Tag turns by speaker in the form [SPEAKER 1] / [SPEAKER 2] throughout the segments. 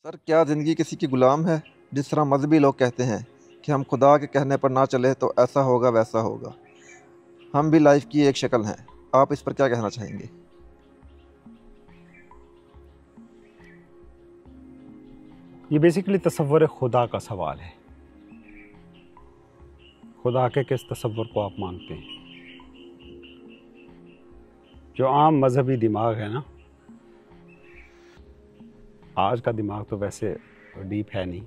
[SPEAKER 1] Sir, क्या ज़िंदगी किसी की गुलाम है? जिस तरह मजहबी लोग कहते हैं कि हम खुदा के कहने पर ना चले तो ऐसा होगा वैसा होगा। हम भी लाइफ की एक शक्ल हैं। आप इस पर क्या कहना चाहेंगे?
[SPEAKER 2] ये बेसिकली तसव्वुर खुदा का सवाल है। खुदा के किस तसव्वुर को आप मानते हैं? जो आम मजहबी दिमाग है ना, आज का दिमाग तो वैसे डीप है नहीं,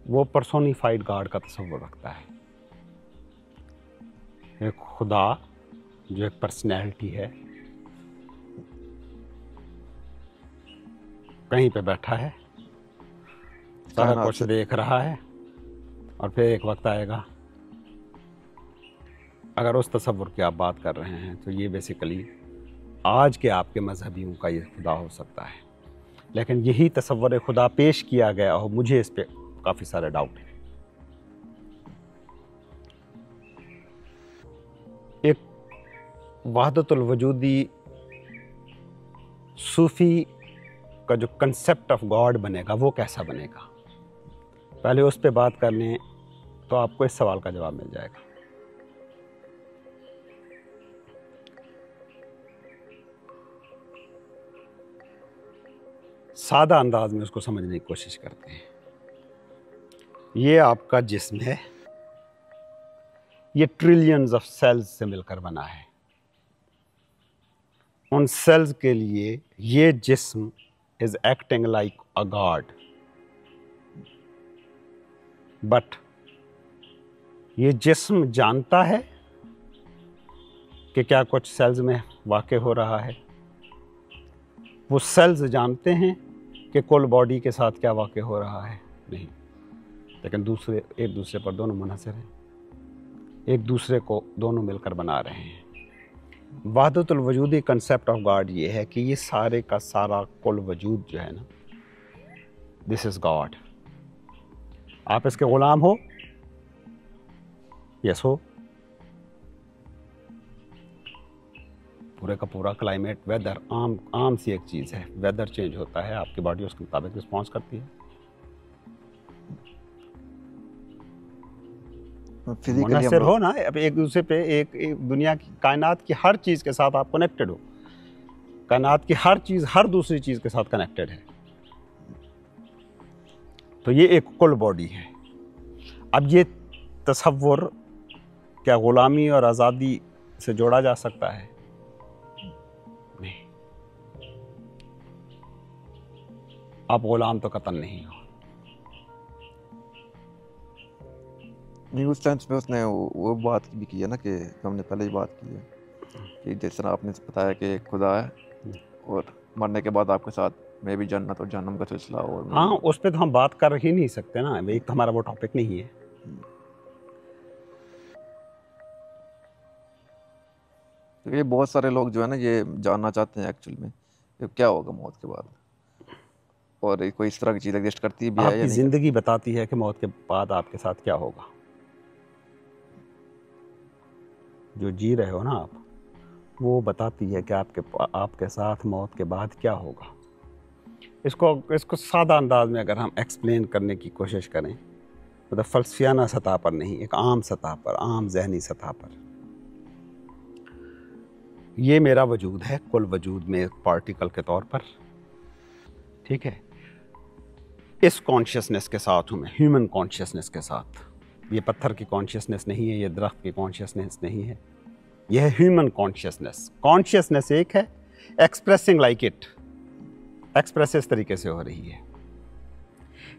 [SPEAKER 2] वो पर्सोनिफाइड गॉड का तसव्वुर रखता है। एक खुदा जो एक पर्सनैलिटी है, कहीं पे बैठा है, सारा
[SPEAKER 1] कायनात
[SPEAKER 2] कुछ
[SPEAKER 1] से।
[SPEAKER 2] देख रहा है, और फिर एक वक्त आएगा। अगर उस तसव्वुर की आप बात कर रहे हैं तो ये बेसिकली आज के आपके मजहबियों का ये खुदा हो सकता है। लेकिन यही तसव्वुर खुदा पेश किया गया हो, मुझे इस पे काफ़ी सारे डाउट हैं। एक वहदतुल वजूदी सूफ़ी का जो कंसेप्ट ऑफ गॉड बनेगा वो कैसा बनेगा, पहले उस पे बात कर लें तो आपको इस सवाल का जवाब मिल जाएगा। सादा अंदाज में उसको समझने की कोशिश करते हैं। ये आपका जिस्म है, ये ट्रिलियंस ऑफ सेल्स से मिलकर बना है। उन सेल्स के लिए ये जिस्म is acting like a God, but ये जिस्म जानता है कि क्या कुछ सेल्स में वाक़ हो रहा है। वो सेल्स जानते हैं कि कुल बॉडी के साथ क्या वाक़ हो रहा है, नहीं। लेकिन दूसरे एक दूसरे पर दोनों मुनहसर हैं, एक दूसरे को दोनों मिलकर बना रहे हैं। वहदतुल वजूदी कंसेप्ट ऑफ गॉड ये है कि ये सारे का सारा कुल वजूद जो है ना, दिस इज़ गॉड। आप इसके ग़ुलाम हो, यस हो। पूरे का पूरा क्लाइमेट, वेदर, आम सी एक चीज़ है। वेदर चेंज होता है, आपकी बॉडी उसके मुताबिक रिस्पॉन्स करती है।
[SPEAKER 1] फिजिकली हम
[SPEAKER 2] मुनहसर
[SPEAKER 1] लोग।
[SPEAKER 2] हो ना, अब एक दूसरे पे, एक दुनिया की, कायनात की हर चीज़ के साथ आप कनेक्टेड हो। कायनात की हर चीज़ हर दूसरी चीज़ के साथ कनेक्टेड है। तो ये एक कुल बॉडी है। अब ये तसव्वुर क्या ग़ुलामी और आज़ादी से जोड़ा जा सकता है? नहीं। आप ग़ुलाम तो कतन नहीं हो।
[SPEAKER 1] नहीं, उस सेंस में उसने वो बात भी की है ना कि हमने पहले ही बात की है कि जिस तरह आपने बताया कि एक खुदा है और मरने के बाद आपके साथ में भी जन्नत और जहन्नम का सिलसिला और
[SPEAKER 2] हाँ, उस पर तो हम बात कर ही नहीं सकते ना, एक तो हमारा वो टॉपिक नहीं है।
[SPEAKER 1] तो ये बहुत सारे लोग जो है ना ये जानना चाहते हैं एक्चुअल में कि क्या होगा मौत के बाद, और ये कोई इस तरह की चीज़ एग्जिस्ट करती भी है या
[SPEAKER 2] आपकी
[SPEAKER 1] नहीं करती।
[SPEAKER 2] ज़िंदगी बताती है कि मौत के बाद आपके साथ क्या होगा। जो जी रहे हो ना आप, वो बताती है कि आपके साथ मौत के बाद क्या होगा। इसको सादा अंदाज में अगर हम एक्सप्लेन करने की कोशिश करें, मतलब फ़लसफियाना सतह पर नहीं, एक आम सतह पर, आम जहनी सतह पर, ये मेरा वजूद है कुल वजूद में एक पार्टिकल के तौर पर, ठीक है। इस कॉन्शियसनेस के साथ हूँ मैं, ह्यूमन कॉन्शियसनेस के साथ। ये पत्थर की कॉन्शियसनेस नहीं है, ये दरख्त की कॉन्शियसनेस नहीं है, यह है ह्यूमन कॉन्शियसनेस। कॉन्शियसनेस एक है, एक्सप्रेसिंग लाइक इट, एक्सप्रेस इस तरीके से हो रही है।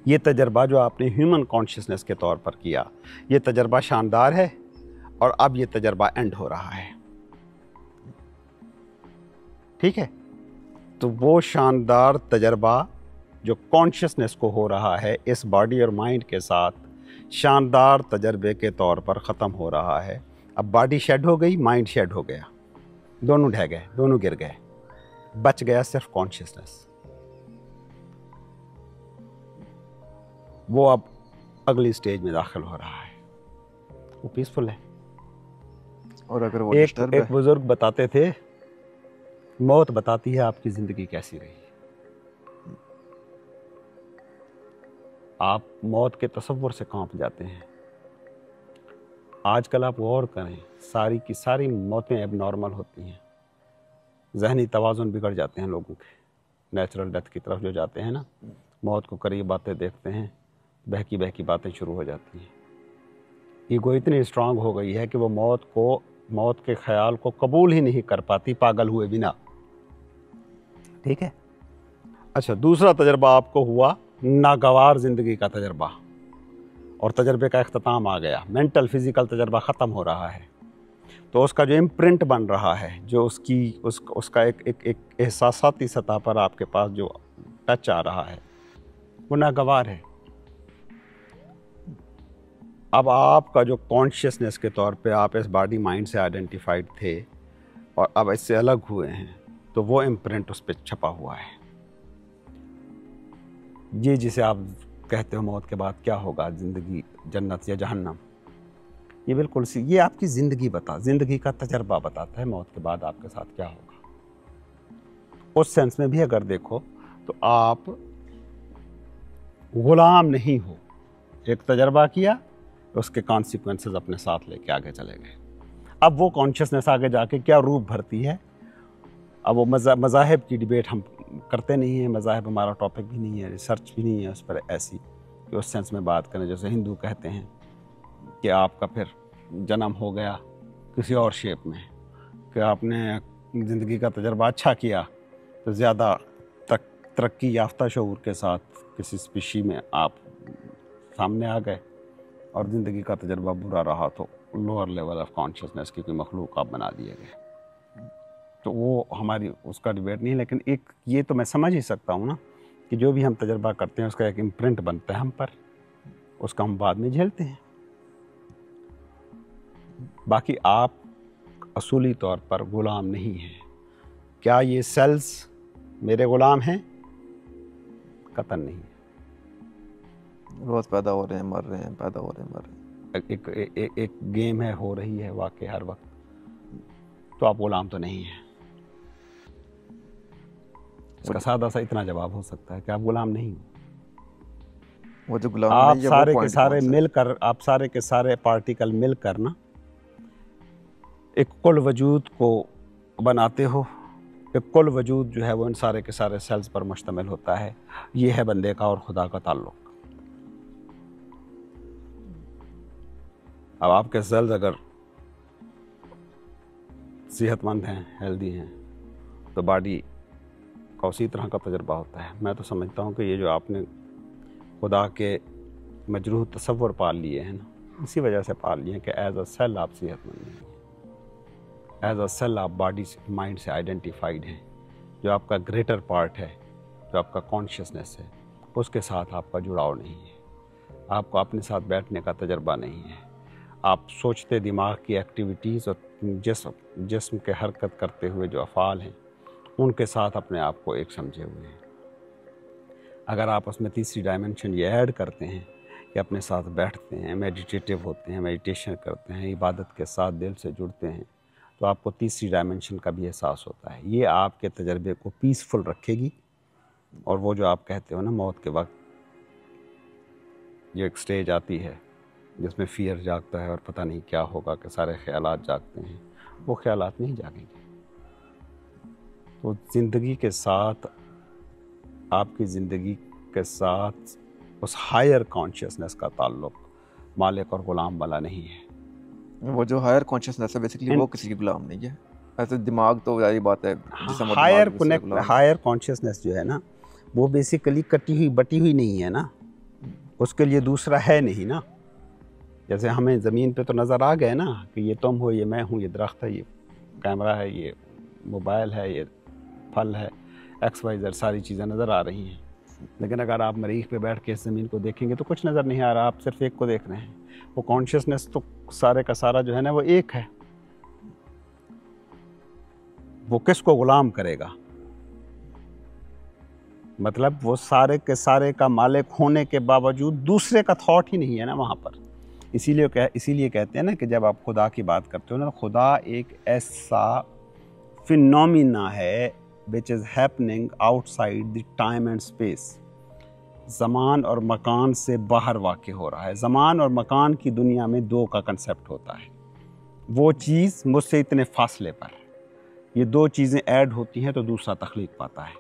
[SPEAKER 2] ये तजर्बा जो आपने ह्यूमन कॉन्शियसनेस के तौर पर किया, ये तजर्बा शानदार है, और अब ये तजर्बा एंड हो रहा है, ठीक है। तो वो शानदार तजर्बा जो कॉन्शियसनेस को हो रहा है इस बॉडी और माइंड के साथ, शानदार तजर्बे के तौर पर ख़त्म हो रहा है। अब बॉडी शेड हो गई, माइंड शेड हो गया, दोनों ढह गए, दोनों गिर गए, बच गया सिर्फ कॉन्शियसनेस। वो अब अगली स्टेज में दाखिल हो रहा है, वो पीसफुल है।
[SPEAKER 1] और अगर वो
[SPEAKER 2] एक
[SPEAKER 1] डिस्टर्ब है।
[SPEAKER 2] बुजुर्ग बताते थे, मौत बताती है आपकी ज़िंदगी कैसी रही। आप मौत के तसव्वुर से कांप जाते हैं। आजकल आप गौर करें, सारी की सारी मौतें एबनॉर्मल होती हैं। ज़हनी तवाज़ुन बिगड़ जाते हैं लोगों के, नेचुरल डेथ की तरफ जो जाते हैं ना, मौत को करीब आते देखते हैं, बहकी बहकी बातें शुरू हो जाती हैं। ईगो इतनी स्ट्रांग हो गई है कि वो मौत के ख्याल को कबूल ही नहीं कर पाती, पागल हुए बिना। ठीक है। अच्छा, दूसरा तजर्बा आपको हुआ नागवार ज़िंदगी का तजर्बा, और तजर्बे का इख्तिताम आ गया। मेंटल फिज़िकल तजर्बा ख़त्म हो रहा है, तो उसका जो इम्प्रिंट बन रहा है, जो उसका एक एहसासाती सतह पर आपके पास जो टच आ रहा है, वो नागवार है। अब आपका जो कॉन्शियसनेस के तौर पे आप इस बॉडी माइंड से आइडेंटिफाइड थे और अब इससे अलग हुए हैं, तो वो इम्प्रिंट उस पर छपा हुआ है। ये जिसे आप कहते हो मौत के बाद क्या होगा, ज़िंदगी जन्नत या जहन्नम, ये बिल्कुल सी, ये आपकी ज़िंदगी का तजर्बा बताता है मौत के बाद आपके साथ क्या होगा। उस सेंस में भी अगर देखो तो आप गुलाम नहीं हो। एक तजर्बा किया, उसके कॉन्सिक्वेंसेस अपने साथ लेके आगे चले गए। अब वो कॉन्शियसनेस आगे जाके क्या रूप भरती है, अब वो मज़ाहिब की डिबेट हम करते नहीं हैं, मज़ाहिब हमारा टॉपिक भी नहीं है, रिसर्च भी नहीं है उस पर ऐसी कि उस सेंस में बात करें। जैसे हिंदू कहते हैं कि आपका फिर जन्म हो गया किसी और शेप में, कि आपने ज़िंदगी का तजर्बा अच्छा किया तो ज़्यादा तरक्की याफ्ता शऊर के साथ किसी स्पीशी में आप सामने आ गए, और ज़िंदगी का तजर्बा बुरा रहा तो लोअर लेवल ऑफ कॉन्शियसनेस की कोई मखलूक आप बना दिए गए। तो वो हमारी उसका डिबेट नहीं है, लेकिन एक ये तो मैं समझ ही सकता हूँ ना कि जो भी हम तजर्बा करते हैं उसका एक इम्प्रिंट बनता है हम पर, उसका हम बाद में झेलते हैं। बाकी आप असूली तौर पर गुलाम नहीं हैं। क्या ये सेल्स मेरे गुलाम हैं? कतई नहीं।
[SPEAKER 1] रोज़ पैदा हो रहे हैं, मर रहे हैं, पैदा हो रहे हैं, मर रहे हैं।
[SPEAKER 2] एक गेम है, हो रही है वाकई हर वक्त, तो आप गुलाम तो नहीं हैं। इसका सादा सा इतना जवाब हो सकता है कि आप गुलाम नहीं हो।
[SPEAKER 1] वो जो गुलाम
[SPEAKER 2] आप
[SPEAKER 1] नहीं है,
[SPEAKER 2] सारे
[SPEAKER 1] वो
[SPEAKER 2] के
[SPEAKER 1] point
[SPEAKER 2] सारे
[SPEAKER 1] कौन सा है?
[SPEAKER 2] मिलकर, आप सारे के सारे पार्टिकल मिलकर ना एक कुल वजूद को बनाते हो। एक कुल वजूद जो है वो इन सारे के सारे सेल्स पर मुश्तमिल होता है। ये है बंदे का और खुदा का ताल्लुक। अब आपके सेल्स अगर सेहतमंद हैं, हेल्दी हैं, तो बॉडी का उसी तरह का तजर्बा होता है। मैं तो समझता हूँ कि ये जो आपने खुदा के मजरूह तसव्वुर पाल लिए हैं ना, इसी वजह से पाल लिए हैं कि एज अ सेल आप सेहतमंद नहीं हैं। एज अ सेल आप बॉडी से, माइंड से आइडेंटिफाइड हैं। जो आपका ग्रेटर पार्ट है, जो आपका कॉन्शियसनेस है, उसके साथ आपका जुड़ाव नहीं है। आपको अपने साथ बैठने का तजर्बा नहीं है। आप सोचते दिमाग की एक्टिविटीज़ और जिस्म के हरकत करते हुए जो अफ़ाल हैं, उनके साथ अपने आप को एक समझे हुए हैं। अगर आप उसमें तीसरी डायमेंशन ये ऐड करते हैं कि अपने साथ बैठते हैं, मेडिटेटिव होते हैं, मेडिटेशन करते हैं, इबादत के साथ दिल से जुड़ते हैं, तो आपको तीसरी डायमेंशन का भी एहसास होता है। ये आपके तजर्बे को पीसफुल रखेगी। और वो जो आप कहते हो ना, मौत के वक्त जो एक स्टेज आती है जिसमें फियर जागता है और पता नहीं क्या होगा, कि सारे ख्यालात जागते हैं, वो ख्यालात नहीं जागेंगे। तो ज़िंदगी के साथ, आपकी ज़िंदगी के साथ उस हायर कॉन्शियसनेस का ताल्लुक मालिक और ग़ुलाम वाला नहीं है।
[SPEAKER 1] वो जो हायर कॉन्शियसनेस है बेसिकली वो किसी की गुलाम नहीं है। ऐसे दिमाग तो यही बात है, जिसम और
[SPEAKER 2] हायर
[SPEAKER 1] दिमाग किसी का गुलाम है।
[SPEAKER 2] हायर कॉन्शियसनेस जो है ना, वो बेसिकली कटी हुई बटी हुई नहीं है ना, उसके लिए दूसरा है नहीं ना। जैसे हमें ज़मीन पे तो नज़र आ गए ना कि ये तुम हो, ये मैं हूँ, ये दरख्त है, ये कैमरा है, ये मोबाइल है, ये फल है, XYZ सारी चीज़ें नज़र आ रही हैं। लेकिन अगर आप मरीख पे बैठ के इस ज़मीन को देखेंगे तो कुछ नज़र नहीं आ रहा, आप सिर्फ एक को देख रहे हैं। वो कॉन्शियसनेस तो सारे का सारा जो है ना वो एक है। वो किसको ग़ुलाम करेगा? मतलब वो सारे के सारे का मालिक होने के बावजूद दूसरे का थॉट ही नहीं है ना वहाँ पर। इसीलिए कहते हैं ना कि जब आप खुदा की बात करते हो ना, खुदा एक ऐसा फिनोमिना है which is happening outside the time and space. ज़मान और मकान से बाहर वाक़ हो रहा है। ज़मान और मकान की दुनिया में दो का कंसेप्ट होता है। वो चीज़ मुझसे इतने फासले पर, ये दो चीज़ें ऐड होती हैं तो दूसरा तख्लीक पाता है।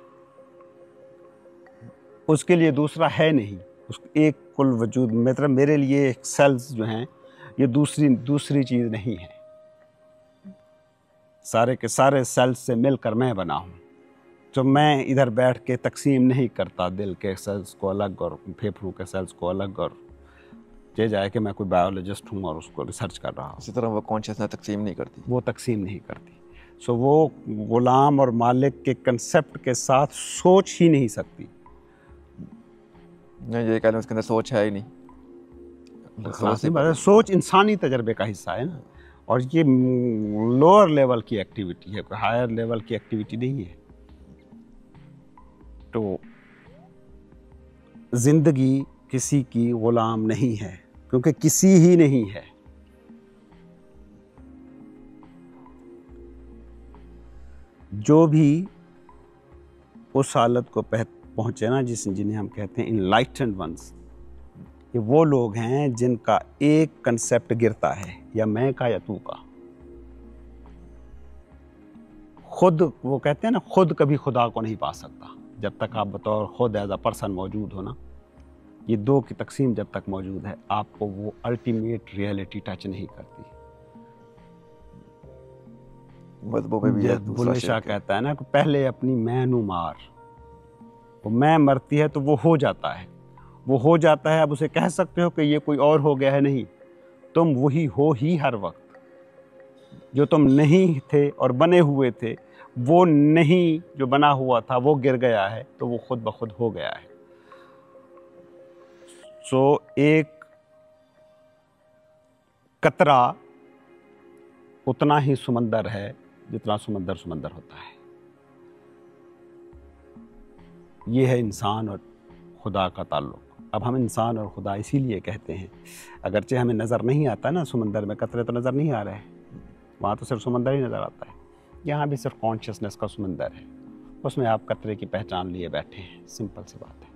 [SPEAKER 2] उसके लिए दूसरा है नहीं, उस एक कुल वजूद, मतलब मेरे लिए एक सेल्स जो हैं ये दूसरी चीज़ नहीं है। सारे के सारे सेल्स से मिलकर मैं बना हूँ। तो मैं इधर बैठ के तकसीम नहीं करता दिल के सेल्स को अलग और फेफड़ों के सेल्स को अलग, और ये जाए कि मैं कोई बायोलॉजिस्ट हूँ और उसको रिसर्च कर रहा हूँ।
[SPEAKER 1] इसी तरह वो कॉन्शियसनेस तकसीम नहीं करती।
[SPEAKER 2] वो तकसीम नहीं करती। सो वो गुलाम और मालिक के कंसेप्ट के साथ सोच ही नहीं सकती।
[SPEAKER 1] नहीं, ये कह लें उसके अंदर सोच है ही नहीं।
[SPEAKER 2] सोच इंसानी तजर्बे का हिस्सा है ना, और ये लोअर लेवल की एक्टिविटी है, कोई हायर लेवल की एक्टिविटी नहीं है। तो जिंदगी किसी की गुलाम नहीं है, क्योंकि किसी ही नहीं है। जो भी उस हालत को पहुंचे ना जिन्हें हम कहते हैं इनलाइटेंड वंस, ये वो लोग हैं जिनका एक कंसेप्ट गिरता है, या मैं का या तू का। खुद वो कहते हैं ना, खुद कभी खुदा को नहीं पा सकता जब तक आप बतौर खुद एज अ पर्सन मौजूद हो ना। ये दो की तकसीम जब तक मौजूद है, आपको वो अल्टीमेट रियलिटी टच नहीं करती। बुल्ले शाह कहता है ना कि पहले अपनी मैं नू मार, वो मैं मरती है तो वो हो जाता है, वो हो जाता है। अब उसे कह सकते हो कि ये कोई और हो गया है, नहीं, तुम वही हो ही हर वक्त। जो तुम नहीं थे और बने हुए थे, वो नहीं जो बना हुआ था वो गिर गया है, तो वो खुद ब खुद हो गया है। सो एक कतरा उतना ही समंदर है जितना समंदर समंदर होता है। ये है इंसान और खुदा का ताल्लुक। अब हम इंसान और खुदा इसीलिए कहते हैं, अगरचे हमें नज़र नहीं आता ना, समंदर में कतरे तो नज़र नहीं आ रहे हैं, वहाँ तो सिर्फ समंदर ही नज़र आता है। यहाँ भी सिर्फ कॉन्शियसनेस का समंदर है, उसमें आप कतरे की पहचान लिए बैठे हैं। सिंपल सी बात है।